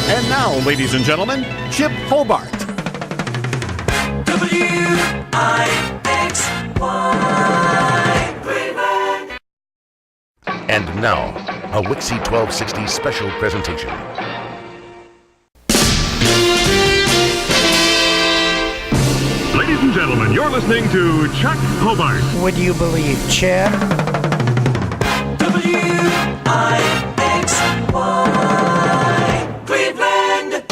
And now, ladies and gentlemen, Chip Hobart. WIXY Cleveland. And now, a WIXY1260 special presentation. Ladies and gentlemen, you're listening to Chuck Hobart. Would you believe Chip? WIXY Cleveland.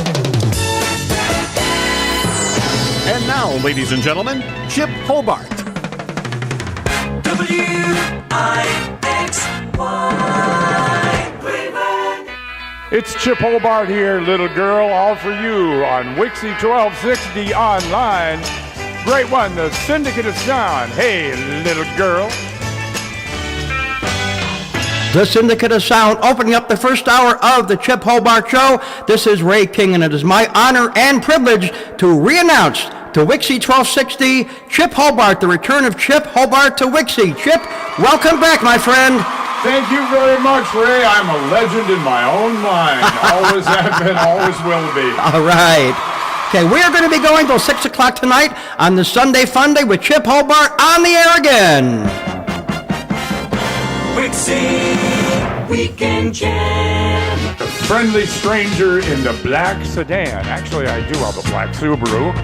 And now, ladies and gentlemen, Chip Hobart. WIXY Cleveland. It's Chip Hobart here, little girl, all for you on WIXY1260 online. Great one, the Syndicate of Sound. Hey, little girl. The Syndicate of Sound opening up the first hour of the Chip Hobart Show. This is Ray King, and it is my honor and privilege to re-announce to WIXY1260 Chip Hobart, the return of Chip Hobart to WIXY. Chip, welcome back, my friend. Thank you very much, Ray. I'm a legend in my own mind. Always have been, always will be. All right. Okay, we are going to be going till 6 o'clock tonight on the Sunday Fun Day with Chip Hobart on the air again. WIXY Weekend Jam. A friendly stranger in the black sedan. Actually, I do have a black Subaru.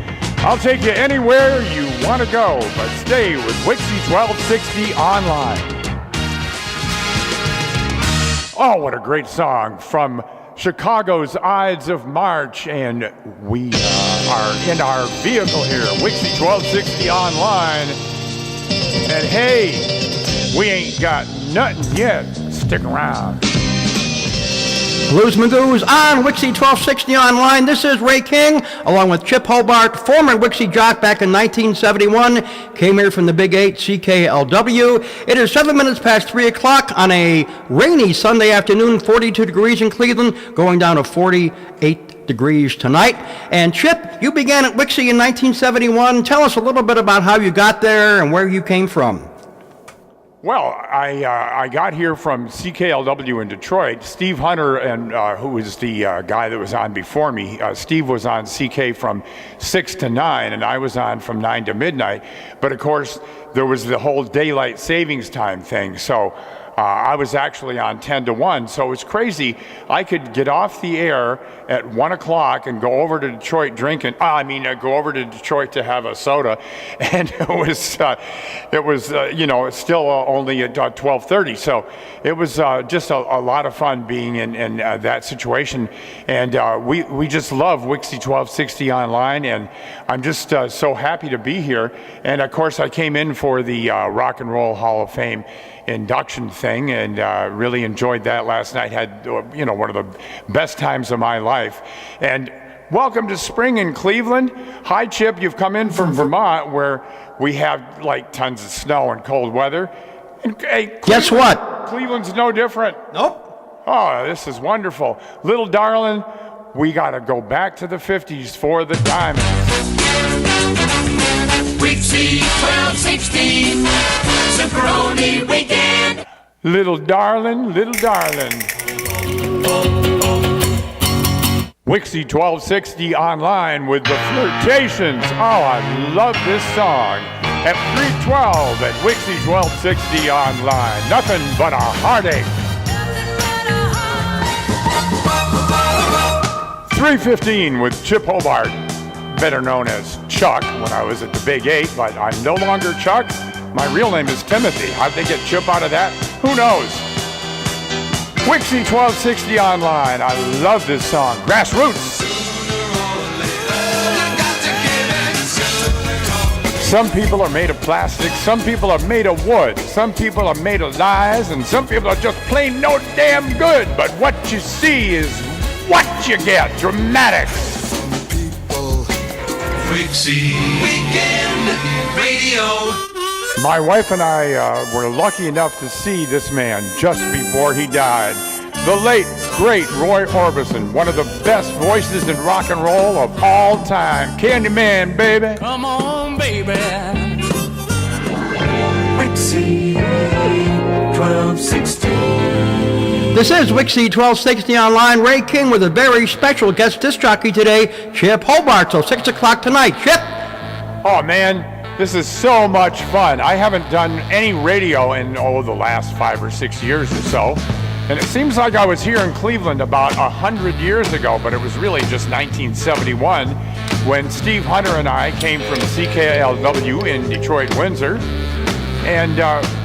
I'll take you anywhere you want to go, but stay with WIXY1260 online. Oh, what a great song from Chicago's Ides of March, and we are in our vehicle here, WIXY1260 online. And hey, we ain't got nothing yet. Stick around. Blues Magoos on WIXY1260 online. This is Ray King, along with Chip Hobart, former WIXY jock back in 1971. Came here from the Big 8, CKLW. It is 7 minutes past 3 o'clock on a rainy Sunday afternoon, 42 degrees in Cleveland, going down to 48 degrees tonight. And Chip, you began at WIXY in 1971. Tell us a little bit about how you got there and where you came from. Well, I got here from CKLW in Detroit. Steve Hunter, and who was the guy that was on before me, Steve was on CK from 6 to 9, and I was on from 9 to midnight. But of course, there was the whole daylight savings time thing, so I was actually on 10 to 1, so it was crazy. I could get off the air at 1 o'clock and go over to Detroit go over to Detroit to have a soda, and it was still only at 12:30, so it was just a lot of fun being in that situation, and we just love WIXY1260 online, and I'm just so happy to be here. And of course, I came in for the Rock and Roll Hall of Fame induction thing, and really enjoyed that last night. Had one of the best times of my life. And welcome to spring in Cleveland. Hi, Chip. You've come in from Vermont, where we have like tons of snow and cold weather. And hey, Guess what? Cleveland's no different. Nope. Oh, this is wonderful. Little darling, we got to go back to the 50s for the diamonds. WIXY1260 Zipperoni Weekend. Little darling, little darling. WIXY1260 online with the Flirtations. Oh, I love this song. At 3:12 at WIXY1260 online. Nothing but a heartache. 3:15 with Chip Hobart, better known as Chuck when I was at the Big 8, but I'm no longer Chuck. My real name is Timothy. How'd they get Chip out of that? Who knows? WIXY1260 online. I love this song. Grassroots. Some people are made of plastic, some people are made of wood, some people are made of lies, and some people are just plain no damn good. But what you see is what you get. Dramatic. WIXY Weekend Radio. My wife and I were lucky enough to see this man just before he died. The late, great Roy Orbison, one of the best voices in rock and roll of all time. Candyman, baby. Come on, baby. WIXY 1260. This is WIXY 1260 Online. Ray King with a very special guest disc jockey today, Chip Hobart. So 6 o'clock tonight. Chip? Oh, man, this is so much fun. I haven't done any radio in, the last 5 or 6 years or so. And it seems like I was here in Cleveland about 100 years ago, but it was really just 1971 when Steve Hunter and I came from CKLW in Detroit, Windsor. And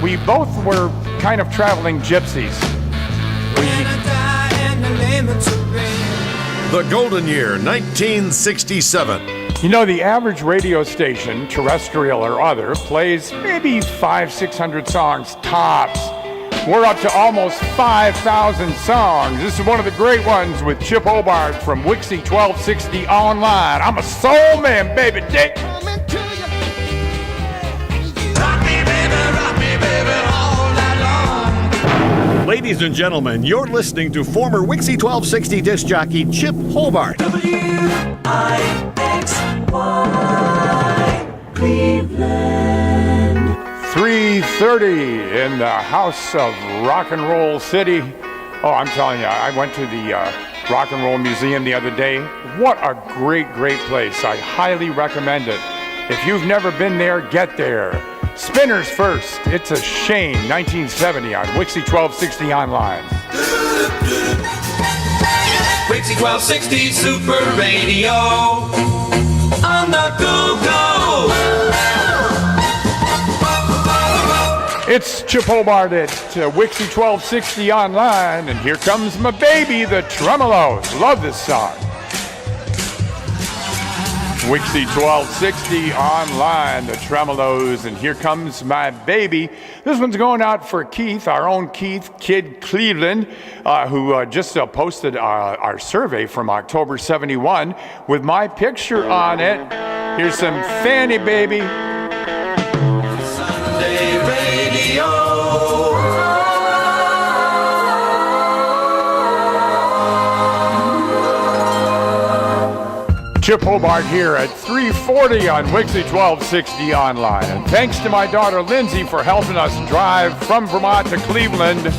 we both were kind of traveling gypsies. The golden year, 1967. You know, the average radio station, terrestrial or other, plays maybe 500-600 songs tops. We're up to almost 5,000 songs. This is one of the great ones with Chip Hobart from WIXY1260 Online. I'm a soul man, baby. Dick. Ladies and gentlemen, you're listening to former WIXY1260 disc jockey Chip Hobart. WIXY Cleveland. 3:30 in the House of Rock and Roll City. Oh, I'm telling you, I went to the Rock and Roll Museum the other day. What a great, great place. I highly recommend it. If you've never been there, get there. Spinners first. It's a shame. 1970 on WIXY1260 Online. WIXY1260 Super Radio on the go-go. It's Chip Hobart at WIXY1260 Online, and here comes my baby, the Tremolos. Love this song. WIXY1260 Online, the Tremolos, and here comes my baby. This one's going out for Keith, our own Keith, Kid Cleveland, who just posted our survey from October 71 with my picture on it. Here's some Fanny, baby. Sunday Radio. Chip Hobart here at 3:40 on WIXY1260 Online. And thanks to my daughter Lindsay for helping us drive from Vermont to Cleveland.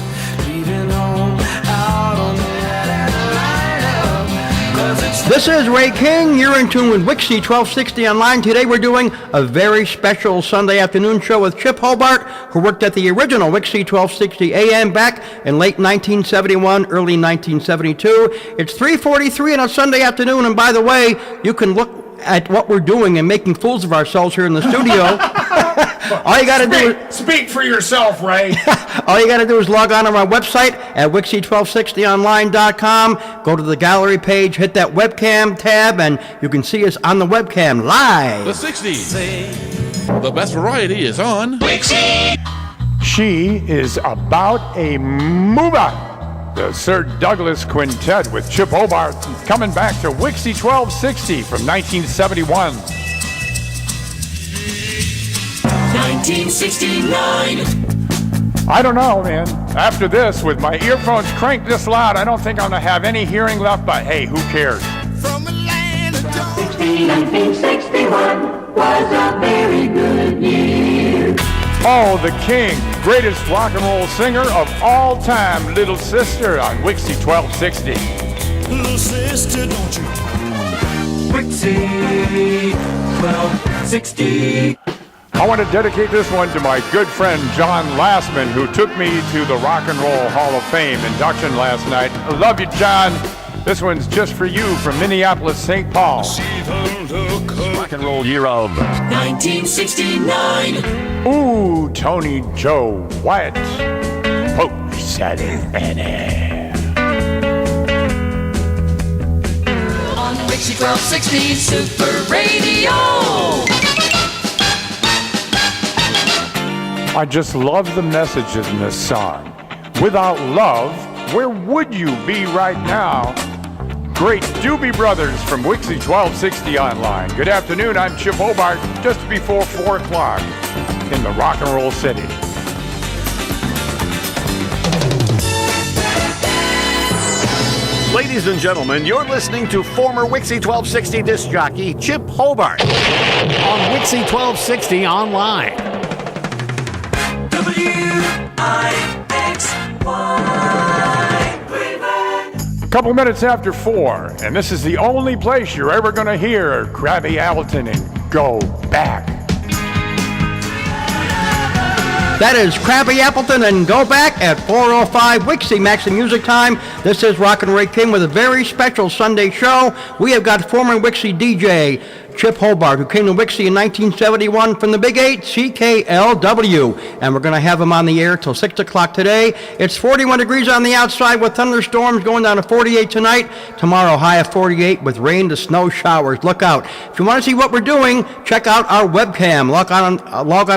This is Ray King. You're in tune with WIXY 1260 Online. Today we're doing a very special Sunday afternoon show with Chip Hobart, who worked at the original WIXY 1260 AM back in late 1971, early 1972. It's 3:43 on a Sunday afternoon, and by the way, you can look at what we're doing and making fools of ourselves here in the studio. All you got to do is Speak for yourself, Ray. all you got to do is log on to our website at WIXY1260online.com. Go to the gallery page, hit that webcam tab, and you can see us on the webcam live. The 60s. The best variety is on WIXY. She is about a mover. The Sir Douglas Quintet with Chip Hobart coming back to WIXY1260 from 1971. 1969. I don't know, man. After this, with my earphones cranked this loud, I don't think I'm going to have any hearing left, but hey, who cares? 1961 was a very good year. Oh, the king, greatest rock and roll singer of all time, Little Sister on WIXY1260. Little sister, don't you? WIXY1260. I want to dedicate this one to my good friend John Lastman, who took me to the Rock and Roll Hall of Fame induction last night. I love you, John. This one's just for you from Minneapolis, St. Paul. Rock and roll year of 1969. Ooh, Tony Joe White. Poke Saddle Annie. On WIXY1260 Super Radio. I just love the messages in this song. Without love, where would you be right now? Great Doobie Brothers from WIXY1260 Online. Good afternoon, I'm Chip Hobart, just before 4 o'clock in the Rock and Roll City. Ladies and gentlemen, you're listening to former WIXY1260 disc jockey Chip Hobart on WIXY1260 Online. WIXY. Couple minutes after 4, and this is the only place you're ever going to hear Krabby Appleton and Go Back. That is Krabby Appleton and Go Back at 4:05 WIXY Maximum Music Time. This is Rockin' Ray King with a very special Sunday show. We have got former WIXY DJ Chip Hobart, who came to WIXY in 1971 from the Big 8 CKLW, and we're going to have him on the air till 6 o'clock today. It's 41 degrees on the outside with thunderstorms going down to 48 tonight. Tomorrow, high of 48 with rain to snow showers. Look out. If you want to see what we're doing, check out our webcam. Log on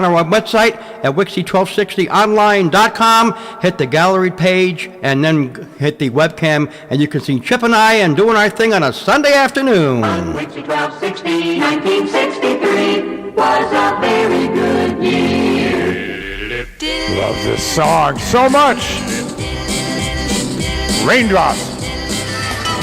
our website at WIXY1260online.com, hit the gallery page, and then hit the webcam, and you can see Chip and I and doing our thing on a Sunday afternoon. On WIXY 1260, 1963 was a very good year. Love this song so much. Raindrops.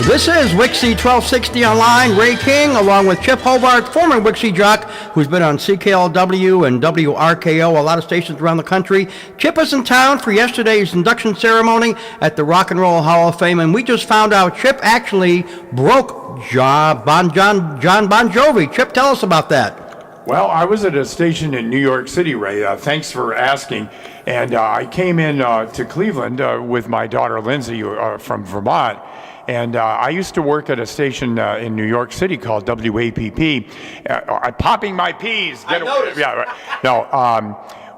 This is WIXY 1260 Online. Ray King, along with Chip Hobart, former WIXY jock, who's been on CKLW and WRKO, a lot of stations around the country. Chip is in town for yesterday's induction ceremony at the Rock and Roll Hall of Fame, and we just found out Chip actually broke John Bon Jovi. Chip, tell us about that. Well, I was at a station in New York City, Ray. Thanks for asking. And I came in to Cleveland with my daughter Lindsay from Vermont. And I used to work at a station in New York City called WAPP. I'm popping my peas. I noticed. Yeah, right. No,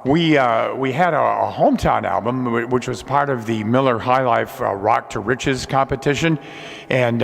we had a hometown album, which was part of the Miller High Life Rock to Riches competition. And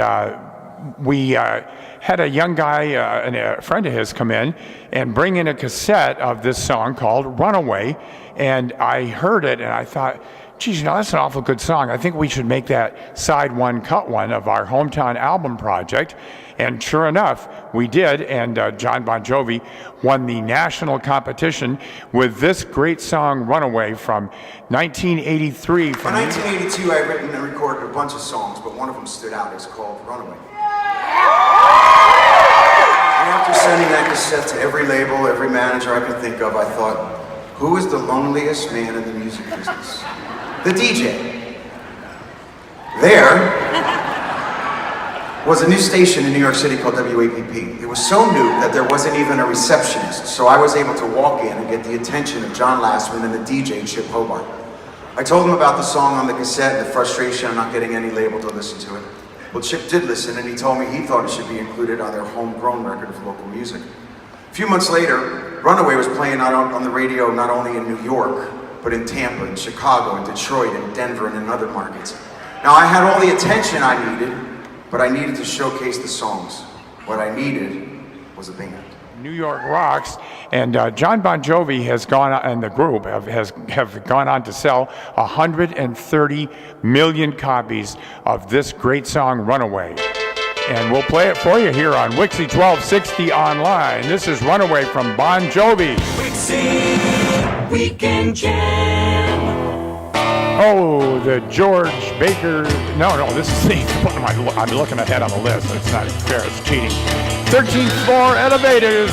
we had a young guy and a friend of his come in and bring in a cassette of this song called Runaway. And I heard it and I thought, geez, that's an awful good song. I think we should make that side one, cut one of our hometown album project. And sure enough, we did. And John Bon Jovi won the national competition with this great song, Runaway, from 1983. In 1982, I had written and recorded a bunch of songs, but one of them stood out. It's called Runaway. And after sending that cassette to every label, every manager I could think of, I thought, who is the loneliest man in the music business? The DJ. There was a new station in New York City called WAPP. It was so new that there wasn't even a receptionist, so I was able to walk in and get the attention of John Lastman and the DJ Chip Hobart. I told him about the song on the cassette and the frustration of not getting any label to listen to it. Well, Chip did listen, and he told me he thought it should be included on their homegrown record of local music. A few months later, Runaway was playing on the radio not only in New York, but in Tampa, in Chicago, in Detroit, in Denver, and in other markets. Now, I had all the attention I needed, but I needed to showcase the songs. What I needed was a band. New York rocks, and John Bon Jovi has gone on, and the group have gone on to sell 130 million copies of this great song, Runaway. And we'll play it for you here on WIXY 1260 Online. This is Runaway from Bon Jovi. WIXY Weekend Jam. Oh, the George Baker. No, this is the. I'm looking ahead on the list. It's not fair. It's cheating. 13th floor elevators.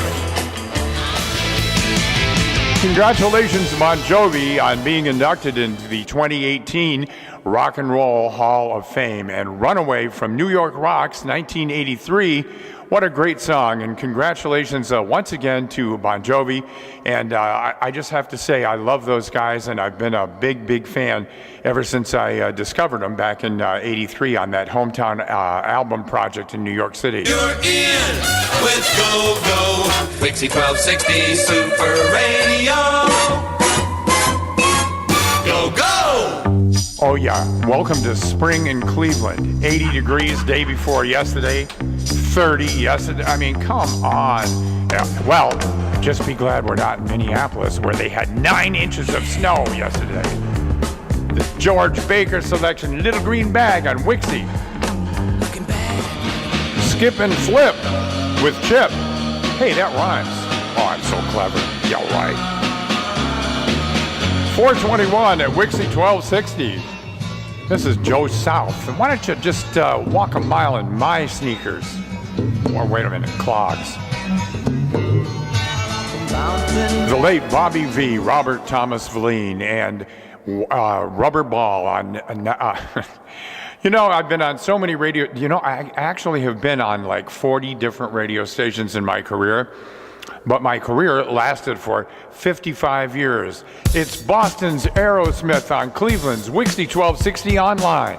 Congratulations, Bon Jovi, on being inducted into the 2018 Rock and Roll Hall of Fame. And Runaway from New York Rocks, 1983. What a great song, and congratulations once again to Bon Jovi. And I just have to say, I love those guys, and I've been a big fan ever since I discovered them back in '83 on that hometown album project in New York City. You're in with Go Go. WIXY 1260 Super Radio. Go Go! Oh yeah, welcome to spring in Cleveland. 80 degrees day before yesterday, 30 yesterday. I mean, come on. Yeah, well, just be glad we're not in Minneapolis where they had 9 inches of snow yesterday. The George Baker selection, Little Green Bag on WIXY. Skip and Flip with Chip. Hey, that rhymes. Oh, I'm so clever. Yeah, right. 421 at WIXY 1260. This is Joe South. And why don't you just walk a mile in my sneakers? Or wait a minute, clogs. The late Bobby V, Robert Thomas Verleen, and Rubber Ball on You know, I've been on so many radio, I actually have been on like 40 different radio stations in my career, but my career lasted for 55 years. It's Boston's Aerosmith on Cleveland's WIXY1260 online.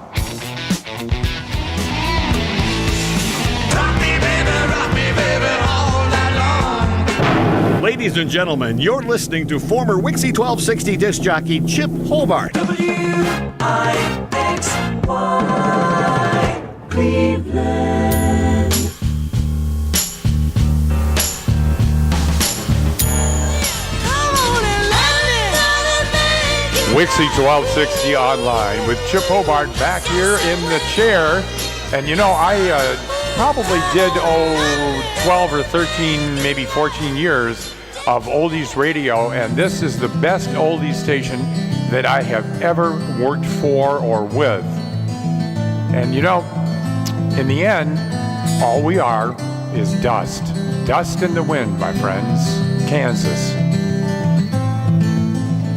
Ladies and gentlemen, you're listening to former WIXY1260 disc jockey Chip Hobart. WIXY Cleveland. WIXY1260 online with Chip Hobart back here in the chair. And I probably did 12 or 13, maybe 14 years of oldies radio, and this is the best oldies station that I have ever worked for or with. And in the end, all we are is dust. Dust in the wind, my friends. Kansas.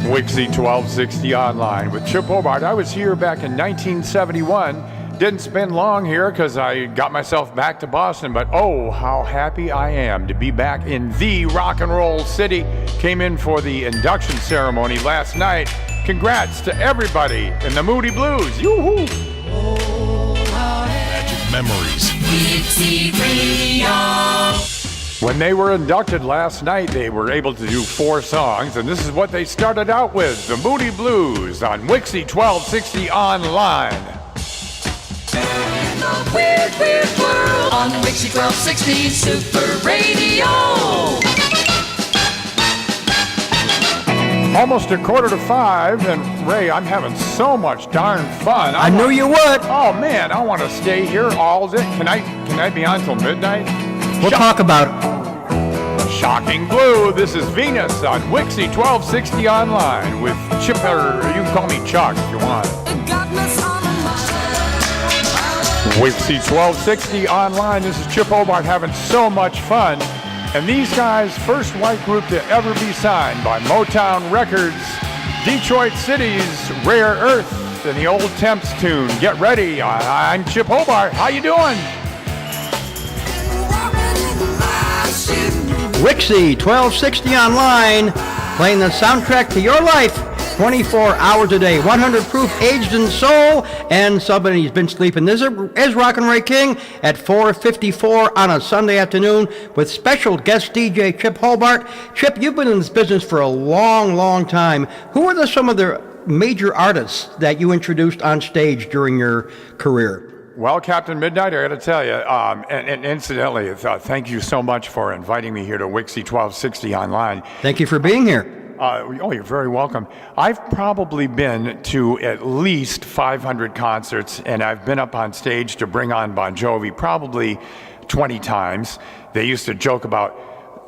WIXY1260 online with Chip Hobart. I was here back in 1971. Didn't spend long here because I got myself back to Boston, but oh, how happy I am to be back in the rock and roll city. Came in for the induction ceremony last night. Congrats to everybody in the Moody Blues. Yoo-hoo! Magic memories. WIXY Radio. When they were inducted last night, they were able to do 4 songs, and this is what they started out with, the Moody Blues on WIXY1260 online. In the weird, weird world on WIXY1260 Super Radio. Almost 4:45, and Ray, I'm having so much darn fun. I knew you would. Oh man, I want to stay here all day. Can I be on till midnight? We'll talk about it. Shocking Blue. This is Venus on WIXY1260 online with Chip, or you can call me Chuck if you want. WIXY1260 online. This is Chip Hobart having so much fun. And these guys, first white group to ever be signed by Motown Records, Detroit City's Rare Earth, and the old Temps tune. Get ready. I'm Chip Hobart. How you doing? WIXY1260 online, playing the soundtrack to your life, 24 hours a day, 100 proof, aged in soul, and somebody's been sleeping. This is Rockin' Ray King at 4:54 on a Sunday afternoon with special guest DJ Chip Hobart. Chip, you've been in this business for a long, long time. Who are some of the major artists that you introduced on stage during your career? Well, Captain Midnight, I got to tell you, and incidentally, thank you so much for inviting me here to WIXY1260 online. Thank you for being here. You're very welcome. I've probably been to at least 500 concerts, and I've been up on stage to bring on Bon Jovi probably 20 times. They used to joke about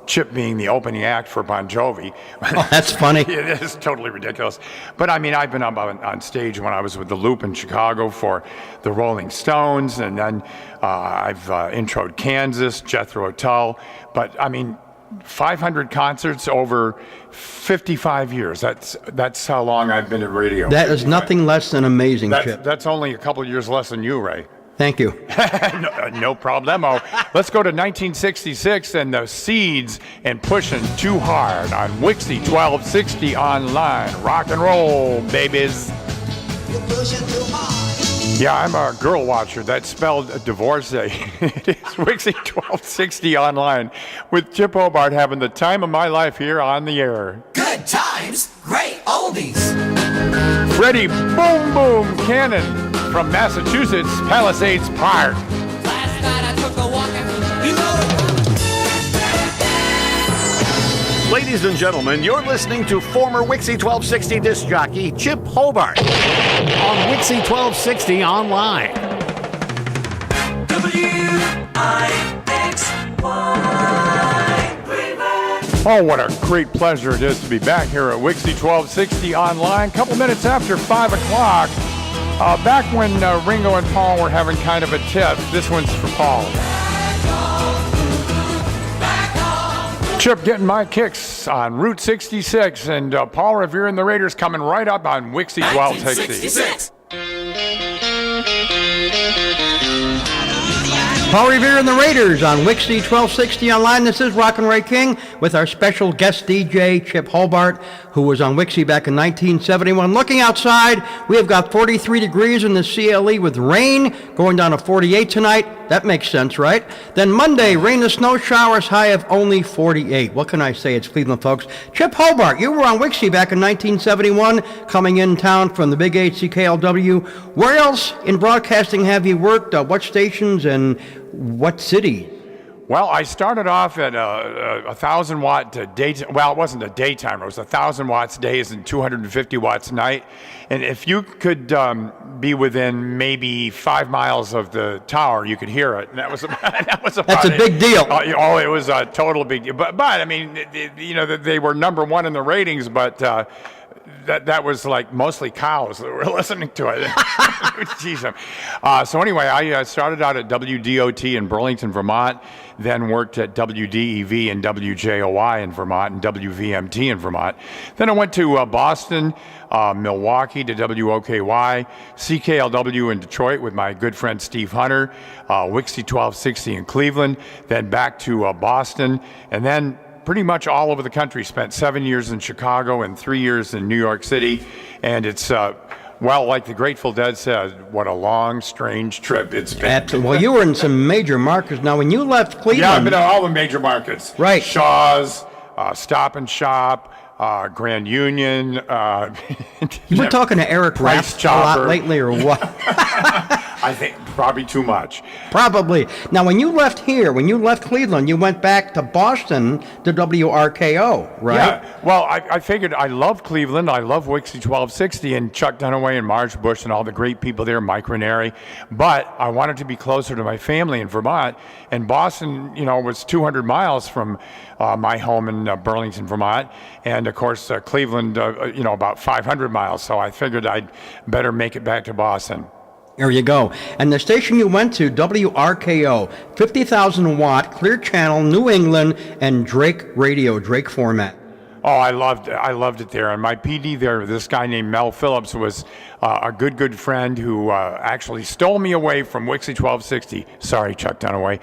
Chip being the opening act for Bon Jovi. Oh, that's funny. It is totally ridiculous. But I mean, I've been up on stage when I was with the Loop in Chicago for the Rolling Stones, and then I've introed Kansas, Jethro Tull. But I mean, 500 concerts over 55 years. That's how long I've been at radio. That is nothing less than amazing, Chip. That's only a couple of years less than you, Ray. Thank you. No problemo. Let's go to 1966 and the Seeds and Pushing Too Hard on WIXY1260 online. Rock and roll, babies. You're pushing too hard. Yeah, I'm a girl watcher. That's spelled divorcee. It is WIXY1260 online with Chip Hobart having the time of my life here on the air. Good times, great oldies. Freddie Boom Boom Cannon from Massachusetts, Palisades Park. Last night I took a walk and Ladies and gentlemen, you're listening to former WIXY1260 disc jockey Chip Hobart on WIXY1260 online. WIXY. Oh, what a great pleasure it is to be back here at WIXY1260 online. Couple minutes after 5 o'clock. Back when Ringo and Paul were having kind of a tiff. This one's for Paul. Chip getting my kicks on Route 66, and Paul Revere and the Raiders coming right up on WIXY1260. Paul Revere and the Raiders on WIXY 1260 online. This is Rockin' Ray King with our special guest DJ, Chip Hobart, who was on WIXY back in 1971. Looking outside, we have got 43 degrees in the CLE with rain, going down to 48 tonight. That makes sense, right? Then Monday, rain and snow showers, high of only 48. What can I say? It's Cleveland, folks. Chip Hobart, you were on WIXY back in 1971, coming in town from the Big 8 CKLW. Where else in broadcasting have you worked? What stations and what city? Well, I started off at a 1,000-watt daytime. Well, it wasn't a daytime. It was 1,000 watts days and 250 watts night. And if you could be within maybe 5 miles of the tower, you could hear it. And that was about, That's a big deal. It was a total big deal. But I mean, they were number one in the ratings, but that was like mostly cows that were listening to it. Jeez. So anyway, I started out at WDOT in Burlington, Vermont, then worked at WDEV and WJOI in Vermont and WVMT in Vermont. Then I went to Boston, Milwaukee to WOKY, CKLW in Detroit with my good friend Steve Hunter, WIXY1260 in Cleveland, then back to Boston, and then pretty much all over the country. Spent 7 years in Chicago and 3 years in New York City. And it's, well, like the Grateful Dead said, what a long, strange trip it's been. Absolutely. Well, you were in some major markets. Now, when you left Cleveland... Yeah, I've been to all the major markets. Right. Shaw's, Stop and Shop, Grand Union. You were talking to Eric Rapp a lot lately, or what? I think probably too much. Probably. Now, when you left here, when you left Cleveland, you went back to Boston to WRKO, right? Yeah. Well, I figured I love Cleveland. I love WIXY 1260 and Chuck Dunaway and Marge Bush and all the great people there, Mike Ranieri. But I wanted to be closer to my family in Vermont. And Boston, was 200 miles from my home in Burlington, Vermont. And, of course, Cleveland, about 500 miles. So I figured I'd better make it back to Boston. There you go. And the station you went to, WRKO, 50,000 watt, clear channel, New England, and Drake radio, Drake format. Oh, I loved it there. And my PD there, this guy named Mel Phillips, was a good friend who actually stole me away from WIXY 1260. Sorry, Chuck Dunaway.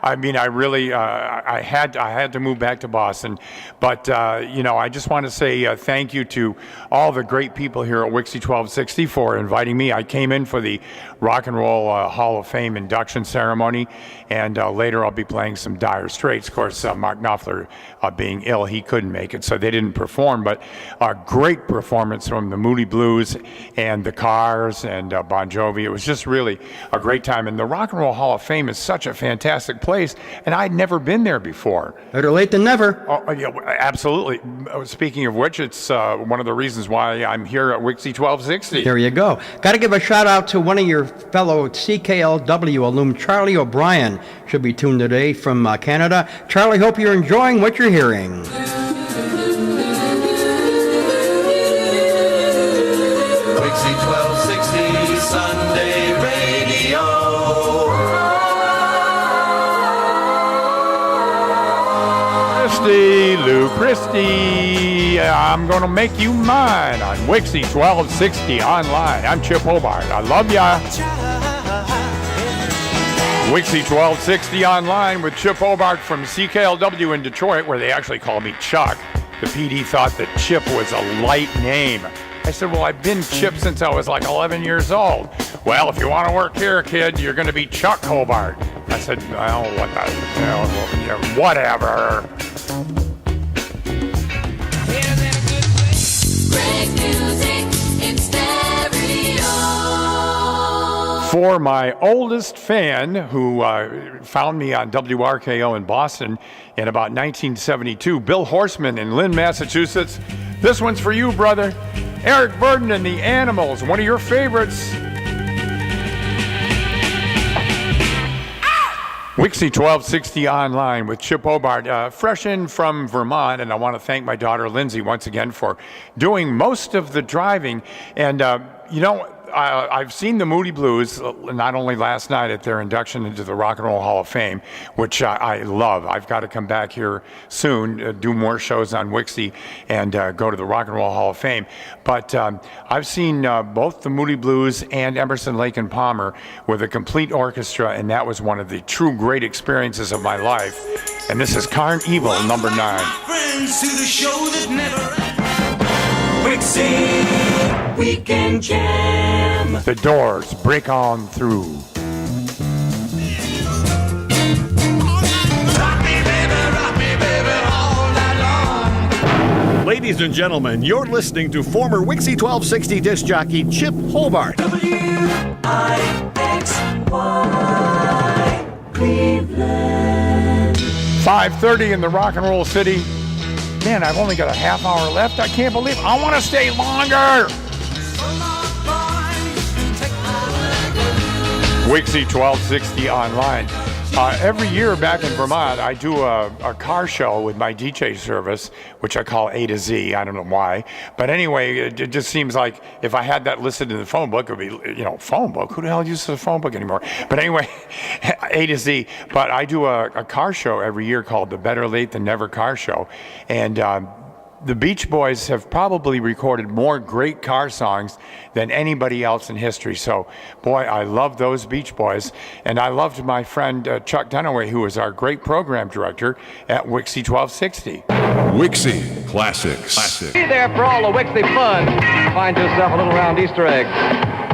I had to move back to Boston. But, I just want to say thank you to all the great people here at WIXY 1260 for inviting me. I came in for the Rock and Roll Hall of Fame induction ceremony, and later I'll be playing some Dire Straits. Of course, Mark Knopfler being ill, he couldn't make it, so they didn't perform. But a great performance from the Moody Blues and the Cars and Bon Jovi. It was just really a great time. And the Rock and Roll Hall of Fame is such a fantastic place, and I'd never been there before. Better late than never. Oh, yeah, absolutely. Speaking of which, it's one of the reasons why I'm here at WIXY 1260. There you go. Got to give a shout out to one of your fellow CKLW alum, Charlie O'Brien. Should be tuned today from Canada. Charlie, hope you're enjoying what you're hearing. WIXY 1260 Sunday Radio. Lou Christie, I'm gonna make you mine on WIXY 1260 online. I'm Chip Hobart. I love ya. WIXY 1260 online with Chip Hobart from CKLW in Detroit, where they actually call me Chuck. The PD thought that Chip was a light name. I said, well, I've been Chip since I was like 11 years old. Well, if you want to work here, kid, you're going to be Chuck Hobart. I said, well, whatever. Great music in stereo. For my oldest fan, who found me on WRKO in Boston in about 1972, Bill Horseman in Lynn, Massachusetts, this one's for you, brother. Eric Burden and the Animals, one of your favorites. WIXY 1260 online with Chip Hobart, fresh in from Vermont, and I want to thank my daughter Lindsay once again for doing most of the driving. And I've seen the Moody Blues not only last night at their induction into the Rock and Roll Hall of Fame, which I love. I've got to come back here soon, do more shows on WIXY, and go to the Rock and Roll Hall of Fame. But I've seen both the Moody Blues and Emerson, Lake and Palmer with a complete orchestra, and that was one of the true great experiences of my life. And this is Carnival number 9. Friends to the show that never WIXY Weekend Jam. The Doors, Break On Through. Rock me, baby, all night long. Ladies and gentlemen, you're listening to former WIXY1260 disc jockey Chip Hobart. WIXY Cleveland. 5:30 in the Rock and Roll City. Man, I've only got a half hour left. I can't believe it. I want to stay longer. WIXY1260 online. Every year back in Vermont, I do a car show with my DJ service, which I call A to Z. I don't know why. But anyway, it just seems like if I had that listed in the phone book, it would be, phone book. Who the hell uses a phone book anymore? But anyway, A to Z. But I do a car show every year called the Better Late Than Never Car Show. And the Beach Boys have probably recorded more great car songs than anybody else in history. So, boy, I love those Beach Boys. And I loved my friend Chuck Dunaway, who was our great program director at WIXY1260. WIXY Classics. Be there for all the WIXY fun. Find yourself a little round Easter egg.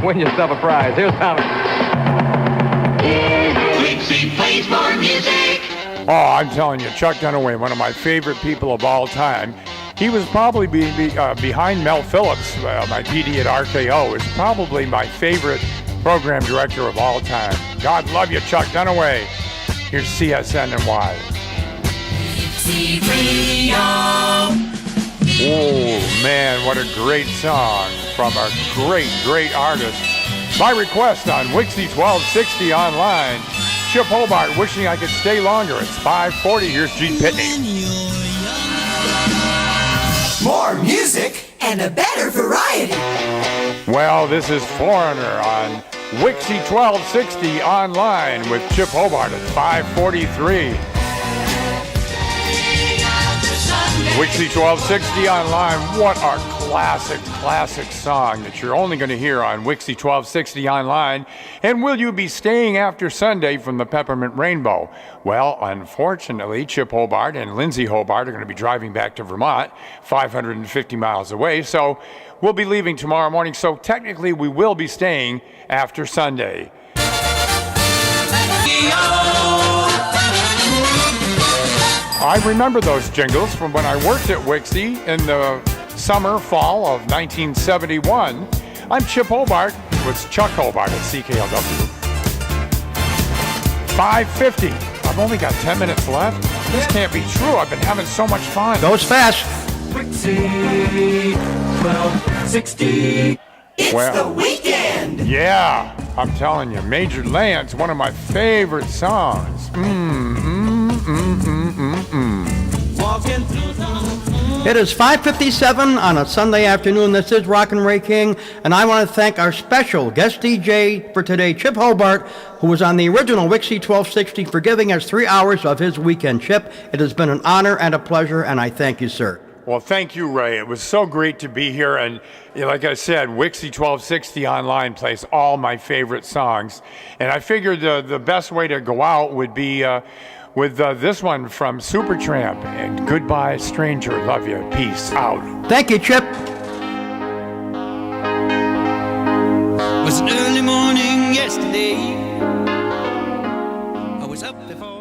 Win yourself a prize. Here's how. WIXY plays more music. Oh, I'm telling you, Chuck Dunaway, one of my favorite people of all time. He was probably behind Mel Phillips, my PD at RKO, is probably my favorite program director of all time. God love you, Chuck Dunaway. Here's CSNNY. Oh, man, what a great song from a great, great artist. My request on WIXY1260 online. Chip Hobart, wishing I could stay longer. It's 5:40. Here's Gene Pitney. More music and a better variety. Well, this is Foreigner on WIXY1260 online with Chip Hobart at 5:43. WIXY1260 online. What a classic song that you're only going to hear on WIXY1260 online. And will you be staying after Sunday from the Peppermint Rainbow? Well, unfortunately, Chip Hobart and Lindsay Hobart are going to be driving back to Vermont, 550 miles away. So we'll be leaving tomorrow morning. So technically, we will be staying after Sunday. I remember those jingles from when I worked at WIXY in the summer, fall of 1971. I'm Chip Hobart with Chuck Hobart at CKLW. 5:50. I've only got 10 minutes left. This can't be true. I've been having so much fun. Goes fast. WIXY1260. It's the weekend. Yeah, I'm telling you, Major Land's one of my favorite songs. It is 5:57 on a Sunday afternoon. This is Rockin' Ray King, and I want to thank our special guest DJ for today, Chip Hobart, who was on the original WIXY1260, for giving us 3 hours of his weekend. Chip, it has been an honor and a pleasure, and I thank you, sir. Well, thank you, Ray. It was so great to be here. And like I said, WIXY1260 online plays all my favorite songs. And I figured the best way to go out would be with this one from Supertramp. And Goodbye, Stranger. Love you. Peace out. Thank you, Chip. It was an early morning yesterday. I was up before